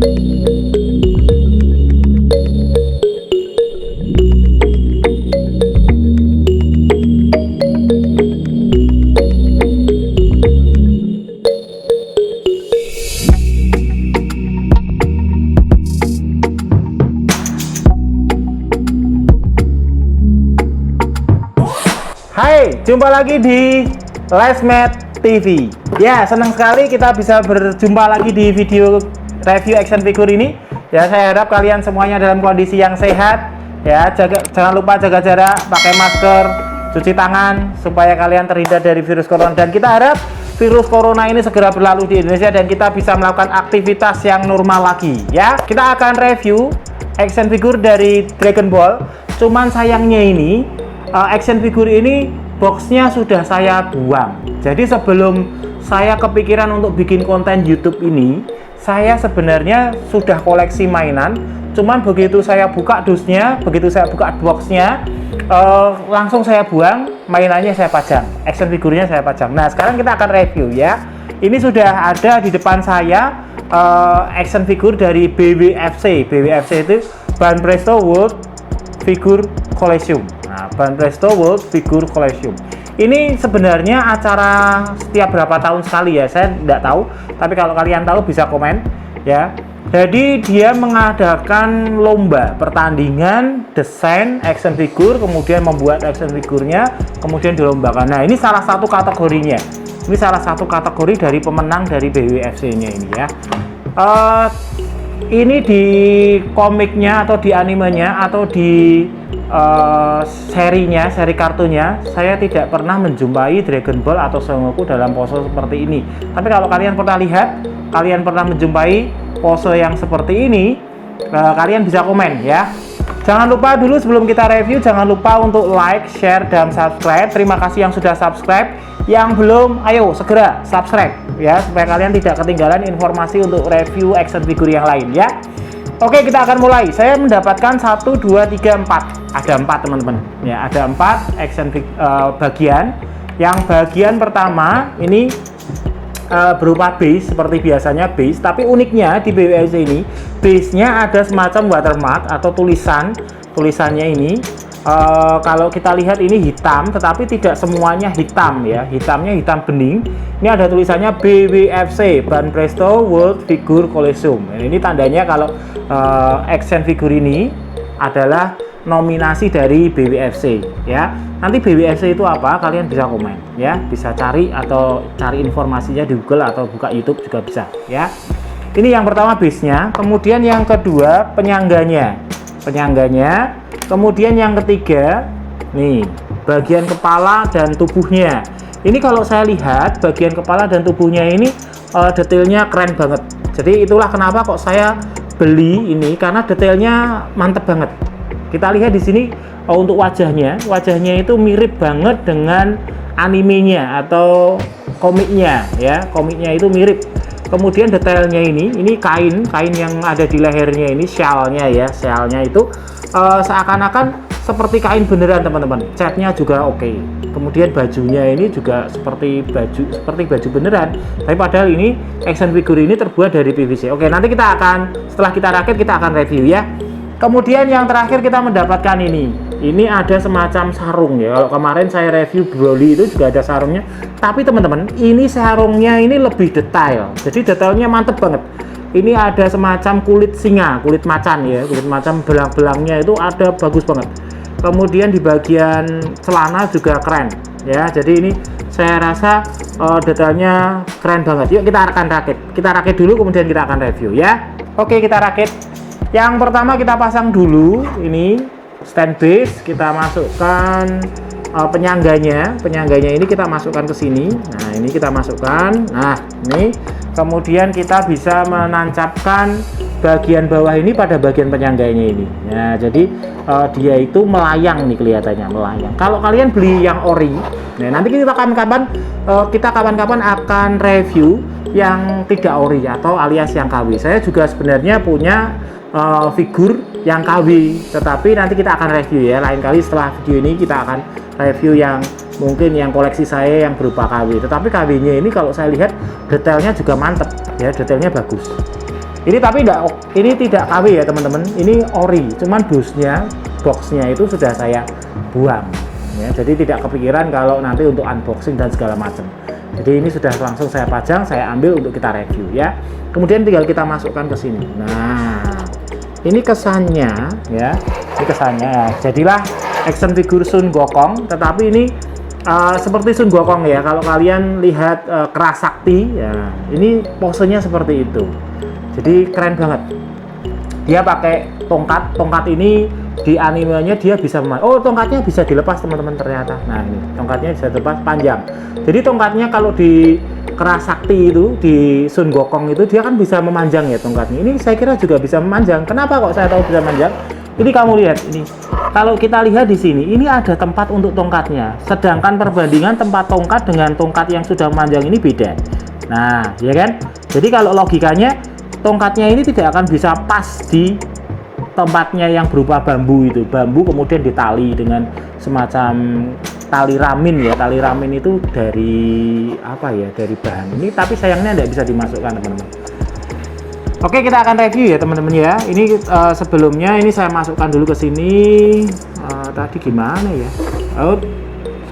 Hai, jumpa lagi di Lesmed TV. Ya, senang sekali kita bisa berjumpa lagi di video review action figure ini. Ya, saya harap kalian semuanya dalam kondisi yang sehat. Ya, jangan lupa jaga jarak, pakai masker, cuci tangan supaya kalian terhindar dari virus corona. Dan kita harap virus corona ini segera berlalu di Indonesia dan kita bisa melakukan aktivitas yang normal lagi. Ya, kita akan review action figure dari Dragon Ball. Cuman sayangnya ini action figure ini boxnya sudah saya buang. Jadi sebelum saya kepikiran untuk bikin konten YouTube ini, saya sebenarnya sudah koleksi mainan. Cuman begitu saya buka dusnya, begitu saya buka boxnya, langsung saya buang, mainannya saya pajang, action figurnya saya pajang. Nah, sekarang kita akan review ya. Ini sudah ada di depan saya action figure dari BWFC. BWFC itu Ban Presto World Figure Collection. Nah, Ban Presto World Figure Collection. Ini sebenarnya acara setiap berapa tahun sekali ya, saya tidak tahu. Tapi kalau kalian tahu bisa komen ya. Jadi dia mengadakan lomba pertandingan desain action figure, kemudian membuat action figurnya, kemudian dilombakan. Nah, ini salah satu kategorinya. Ini salah satu kategori dari pemenang dari BWFC-nya ini ya. Ini di komiknya atau di animenya atau di serinya, seri kartunya, saya tidak pernah menjumpai Dragon Ball atau Son Goku dalam pose seperti ini. Tapi kalau kalian pernah lihat, kalian pernah menjumpai pose yang seperti ini, kalian bisa komen ya. Jangan lupa dulu sebelum kita review, jangan lupa untuk like, share, dan subscribe. Terima kasih yang sudah subscribe. Yang belum, ayo segera subscribe ya, supaya kalian tidak ketinggalan informasi untuk review action figure yang lain ya. Oke, kita akan mulai. Saya mendapatkan 1, 2, 3, 4. Ada 4 teman-teman. Ya, ada 4 action bagian. Yang bagian pertama ini berupa base seperti biasanya base, tapi uniknya di BWFC ini base-nya ada semacam watermark atau tulisannya ini. Kalau kita lihat ini hitam, tetapi tidak semuanya hitam ya. Hitamnya hitam bening. Ini ada tulisannya BWFC, Ban Presto World Figure Collection. Ini tandanya kalau action figure ini adalah nominasi dari BWFC ya. Nanti BWFC itu apa? Kalian bisa komen ya, bisa cari atau cari informasinya di Google atau buka YouTube juga bisa ya. Ini yang pertama base-nya, kemudian yang kedua penyangganya. Kemudian yang ketiga, nih, bagian kepala dan tubuhnya. Ini kalau saya lihat bagian kepala dan tubuhnya ini detailnya keren banget. Jadi itulah kenapa kok saya beli ini, karena detailnya mantep banget. Kita lihat di sini untuk wajahnya itu mirip banget dengan animenya atau komiknya ya. Komiknya itu mirip. Kemudian detailnya ini kain yang ada di lehernya ini, shellnya ya, shellnya itu seakan-akan seperti kain beneran teman-teman. Catnya juga oke. Kemudian bajunya ini juga seperti baju beneran. Tapi padahal ini action figure ini terbuat dari PVC. Oke, nanti setelah kita rakit kita akan review ya. Kemudian yang terakhir kita mendapatkan ini. Ini ada semacam sarung ya. Kalau kemarin saya review Broly itu juga ada sarungnya. Tapi teman-teman, ini sarungnya ini lebih detail. Jadi detailnya mantep banget. Ini ada semacam kulit singa, kulit macan ya. Kulit macan belang-belangnya itu ada bagus banget. Kemudian di bagian celana juga keren ya. Jadi ini saya rasa detailnya keren banget. Yuk kita akan rakit. Kita rakit dulu kemudian kita akan review ya. Oke, kita rakit. Yang pertama kita pasang dulu ini stand base, kita masukkan penyangganya ini kita masukkan ke sini. Nah, ini kita masukkan. Nah, ini kemudian kita bisa menancapkan bagian bawah ini pada bagian penyangganya ini. Nah, jadi dia itu melayang nih, kelihatannya melayang. Kalau kalian beli yang ori, nah nanti kita kapan-kapan akan review yang tidak ori atau alias yang KW. Saya juga sebenarnya punya figur yang KW, tetapi nanti kita akan review ya, lain kali setelah video ini kita akan review yang mungkin yang koleksi saya yang berupa KW. Tetapi KW nya ini kalau saya lihat detailnya juga mantep ya, detailnya bagus. Ini tapi ini tidak KW ya teman-teman, ini ori, cuman boxnya itu sudah saya buang ya, jadi tidak kepikiran kalau nanti untuk unboxing dan segala macam. Jadi ini sudah langsung saya pajang, saya ambil untuk kita review ya. Kemudian tinggal kita masukkan ke sini. Nah, ini kesannya ya, ini kesannya. Jadilah action figure Sun Gokong, tetapi ini seperti Sun Gokong ya. Kalau kalian lihat Kerasakti ya, ini posenya seperti itu. Jadi keren banget. Dia pakai tongkat ini di animenya dia bisa tongkatnya bisa dilepas teman-teman ternyata. Nah ini tongkatnya bisa dilepas panjang. Jadi tongkatnya kalau di Kerasakti itu, di Sun Gokong itu dia kan bisa memanjang ya tongkatnya. Ini saya kira juga bisa memanjang. Kenapa kok saya tahu bisa memanjang? Ini kamu lihat ini. Kalau kita lihat di sini, ini ada tempat untuk tongkatnya. Sedangkan perbandingan tempat tongkat dengan tongkat yang sudah memanjang ini beda. Nah, ya kan? Jadi kalau logikanya tongkatnya ini tidak akan bisa pas di tempatnya yang berupa bambu itu. Bambu kemudian ditali dengan semacam tali ramin ya. Tali ramin itu dari apa ya? Dari bahan ini, tapi sayangnya tidak bisa dimasukkan teman-teman. Oke, kita akan review ya teman-teman ya. Ini sebelumnya ini saya masukkan dulu ke sini. Tadi gimana ya? Oh,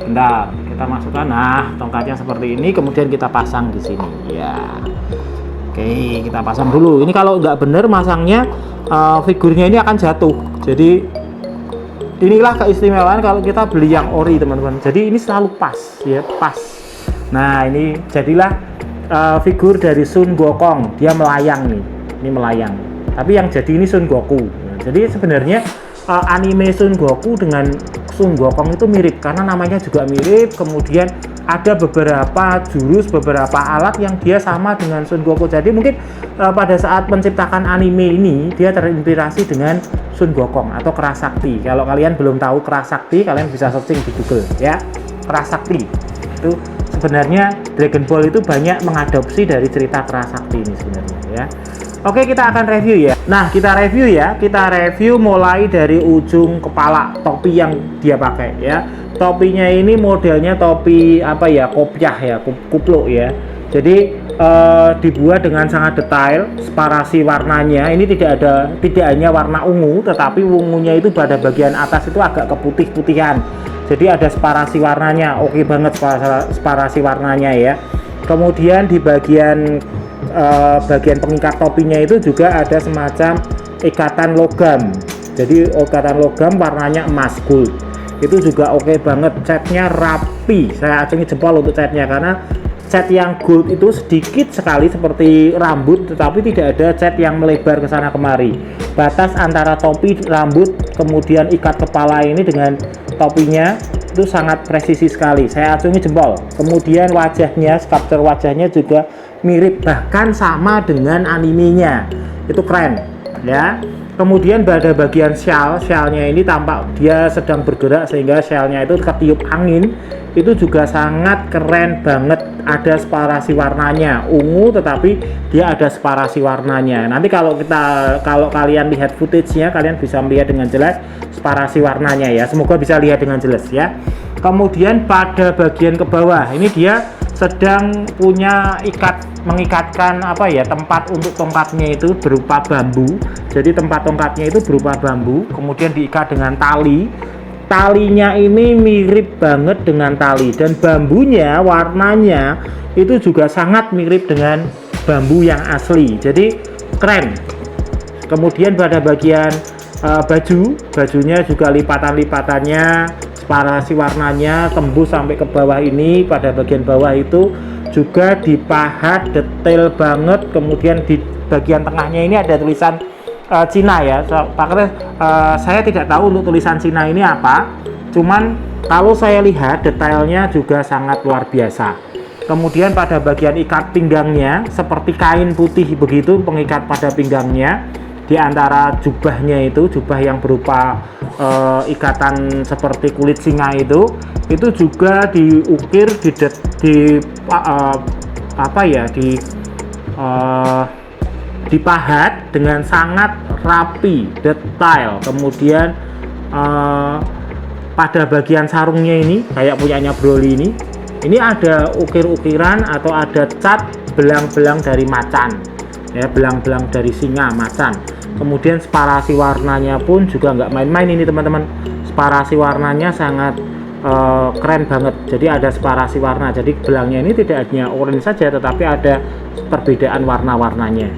sebentar. Kita masukkan. Nah, tongkatnya seperti ini. Kemudian kita pasang di sini. Ya. Oke, kita pasang dulu. Ini kalau nggak bener masangnya, figurnya ini akan jatuh. Jadi inilah keistimewaan kalau kita beli yang ori teman-teman. Jadi ini selalu pas ya, pas. Nah ini jadilah figur dari Sun Gokong. Dia melayang nih, ini melayang. Tapi yang jadi ini Sun Goku. Nah, jadi sebenarnya anime Sun Goku dengan Sun Gokong itu mirip karena namanya juga mirip. Kemudian ada beberapa jurus, beberapa alat yang dia sama dengan Sun Goku. Jadi mungkin pada saat menciptakan anime ini dia terinspirasi dengan Sun Gokong atau Kerasakti. Kalau kalian belum tahu Kerasakti, kalian bisa searching di Google ya. Kerasakti itu sebenarnya Dragon Ball itu banyak mengadopsi dari cerita Kerasakti ini sebenarnya ya. Oke, kita akan review ya. Nah, kita review ya. Kita review mulai dari ujung kepala topi yang dia pakai ya. Topinya ini modelnya topi apa ya, kopiah ya, kupluk ya. Jadi dibuat dengan sangat detail. Separasi warnanya ini tidak hanya warna ungu, tetapi ungunya itu pada bagian atas itu agak keputih-putihan. Jadi ada separasi warnanya, oke banget separasi warnanya ya. Kemudian di bagian pengikat topinya itu juga ada semacam ikatan logam. Jadi ikatan logam warnanya emas gold. Itu juga oke banget, catnya rapi. Saya acungi jempol untuk catnya karena cat yang gold itu sedikit sekali seperti rambut, tetapi tidak ada cat yang melebar ke sana kemari. Batas antara topi, rambut, kemudian ikat kepala ini dengan topinya itu sangat presisi sekali. Saya acungi jempol. Kemudian wajahnya, sculpture wajahnya juga mirip, bahkan sama dengan animenya. Itu keren ya. Kemudian pada bagian shellnya ini tampak dia sedang bergerak sehingga shellnya itu ketiup angin. Itu juga sangat keren banget. Ada separasi warnanya ungu, tetapi dia ada separasi warnanya. Nanti kalau kalian lihat footage-nya, kalian bisa melihat dengan jelas separasi warnanya ya. Semoga bisa lihat dengan jelas ya. Kemudian pada bagian ke bawah ini dia sedang mengikatkan apa ya, tempat untuk tongkatnya itu berupa bambu. Jadi tempat tongkatnya itu berupa bambu, kemudian diikat dengan tali. Talinya ini mirip banget dengan tali, dan bambunya warnanya itu juga sangat mirip dengan bambu yang asli. Jadi keren. Kemudian pada bagian bajunya juga lipatan-lipatannya, separasi warnanya tembus sampai ke bawah ini. Pada bagian bawah itu juga dipahat detail banget. Kemudian di bagian tengahnya ini ada tulisan Cina ya. Saya tidak tahu untuk tulisan Cina ini apa, cuman kalau saya lihat detailnya juga sangat luar biasa. Kemudian pada bagian ikat pinggangnya seperti kain putih begitu, pengikat pada pinggangnya. Di antara jubahnya itu, jubah yang berupa ikatan seperti kulit singa itu juga diukir dipahat dengan sangat rapi, detail. Kemudian pada bagian sarungnya ini kayak punyanya Broly ini ada ukir-ukiran atau ada cat belang-belang dari macan. ya, belang-belang dari singa, macan. Kemudian separasi warnanya pun juga nggak main-main ini teman-teman. Separasi warnanya sangat keren banget. Jadi ada separasi warna, jadi belangnya ini tidak hanya orange saja tetapi ada perbedaan warna-warnanya.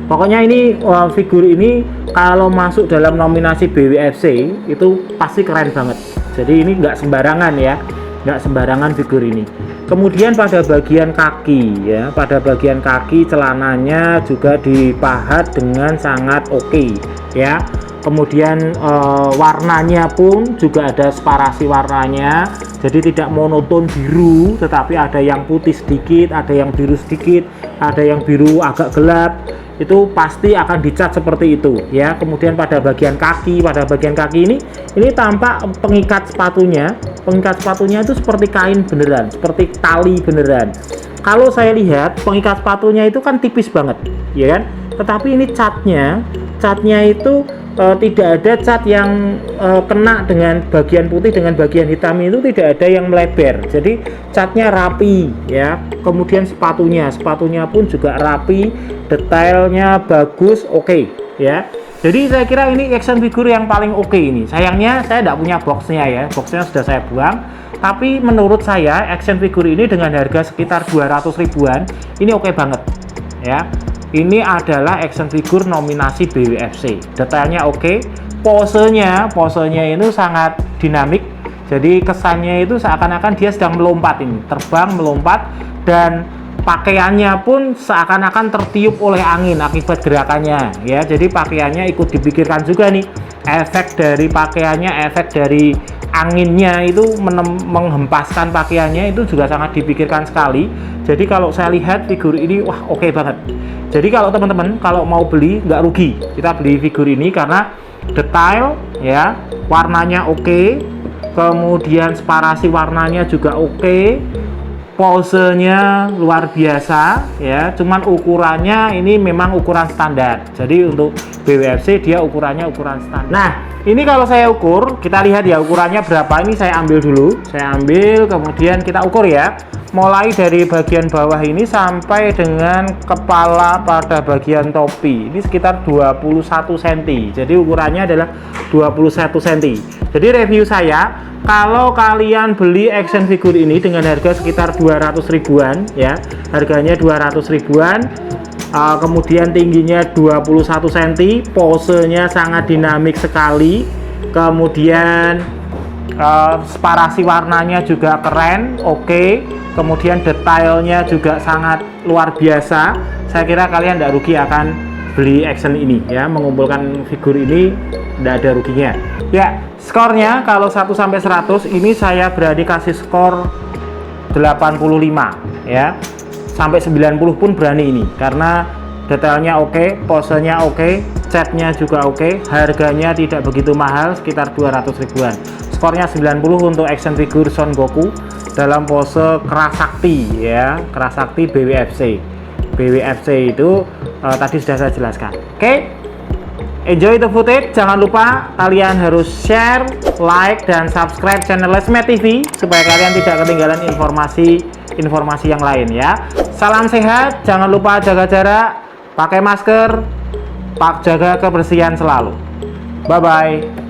Pokoknya ini figur ini kalau masuk dalam nominasi BWFC itu pasti keren banget. Jadi ini nggak sembarangan ya, nggak sembarangan figur ini. Kemudian pada bagian kaki ya, pada bagian kaki celananya juga dipahat dengan sangat oke ya. Kemudian warnanya pun juga ada separasi warnanya, jadi tidak monoton biru, tetapi ada yang putih sedikit, ada yang biru sedikit, ada yang biru agak gelap. Itu pasti akan dicat seperti itu ya. Kemudian pada bagian kaki ini tampak pengikat sepatunya itu seperti kain beneran, seperti tali beneran. Kalau saya lihat pengikat sepatunya itu kan tipis banget ya kan, tetapi ini catnya itu tidak ada cat yang kena dengan bagian putih dengan bagian hitam, itu tidak ada yang melebar, jadi catnya rapi ya. Kemudian sepatunya pun juga rapi, detailnya bagus, oke ya. Jadi saya kira ini action figure yang paling oke ini. Sayangnya saya tidak punya boxnya ya, boxnya sudah saya buang. Tapi menurut saya action figure ini dengan harga sekitar 200 ribuan ini oke banget ya. Ini adalah action figure nominasi BWFC. Detailnya oke, posenya itu sangat dinamik. Jadi kesannya itu seakan-akan dia sedang melompat ini, terbang melompat, dan pakaiannya pun seakan-akan tertiup oleh angin akibat gerakannya ya. Jadi pakaiannya ikut dipikirkan juga nih. Efek dari pakaiannya, efek dari anginnya itu menghempaskan pakaiannya itu juga sangat dipikirkan sekali. Jadi kalau saya lihat figur ini wah oke banget. Jadi kalau teman-teman kalau mau beli nggak rugi, kita beli figur ini karena detail ya, warnanya oke, kemudian separasi warnanya juga oke, posenya luar biasa ya. Cuman ukurannya ini memang ukuran standar, jadi untuk BWFC dia ukurannya ukuran standar. Nah ini kalau saya ukur, kita lihat ya ukurannya berapa. Ini saya ambil dulu, kemudian kita ukur ya, mulai dari bagian bawah ini sampai dengan kepala pada bagian topi ini sekitar 21 cm. Jadi ukurannya adalah 21 cm. Jadi review saya, kalau kalian beli action figure ini dengan harga sekitar 200 ribuan ya, harganya 200 ribuan, kemudian tingginya 21 cm, posenya sangat dinamik sekali, kemudian separasi warnanya juga keren, oke. Kemudian detailnya juga sangat luar biasa. Saya kira kalian tidak rugi akan beli action ini ya, mengumpulkan figur ini tidak ada ruginya. Ya, skornya kalau 1 sampai 100 ini saya berani kasih skor 85 ya. Sampai 90 pun berani ini karena detailnya oke, posenya oke, catnya juga oke, harganya tidak begitu mahal, sekitar 200 ribuan. Skornya 90 untuk action figure Son Goku dalam pose Kerasakti ya, Kerasakti BWFC. BWFC itu tadi sudah saya jelaskan. Oke, enjoy the footage. Jangan lupa kalian harus share, like, dan subscribe channel Lesmet TV supaya kalian tidak ketinggalan informasi yang lain ya. Salam sehat, jangan lupa jaga jarak, pakai masker, jaga kebersihan selalu. Bye bye.